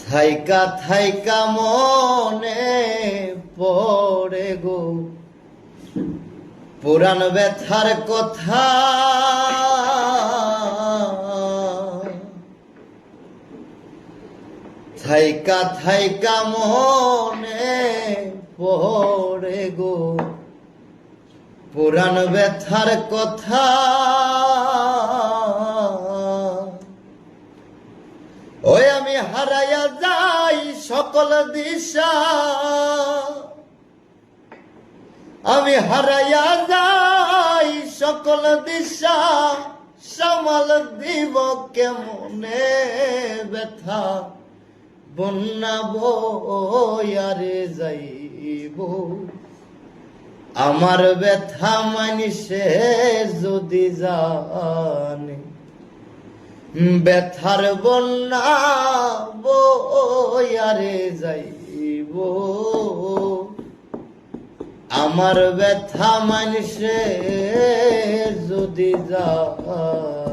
থাইকা থাইকা মনে পড়ে গো পুরান ব্যথার কথা। থাইকা থাইকা মনে পড়ে গো পুরান ব্যথার কথা। ওই আমি হারাইয়া যাই সকল দিশা, আমি হারাইয়া যাই সকল দিশা, সামাল দিব কেমনে ব্যথা বন্যা বয়ারে যাইব। আমার ব্যথা মানুষে যদি জানে, ব্যথার বন্যা বয়ারে যাইব। আমার ব্যথা মানুষে যদি জানে।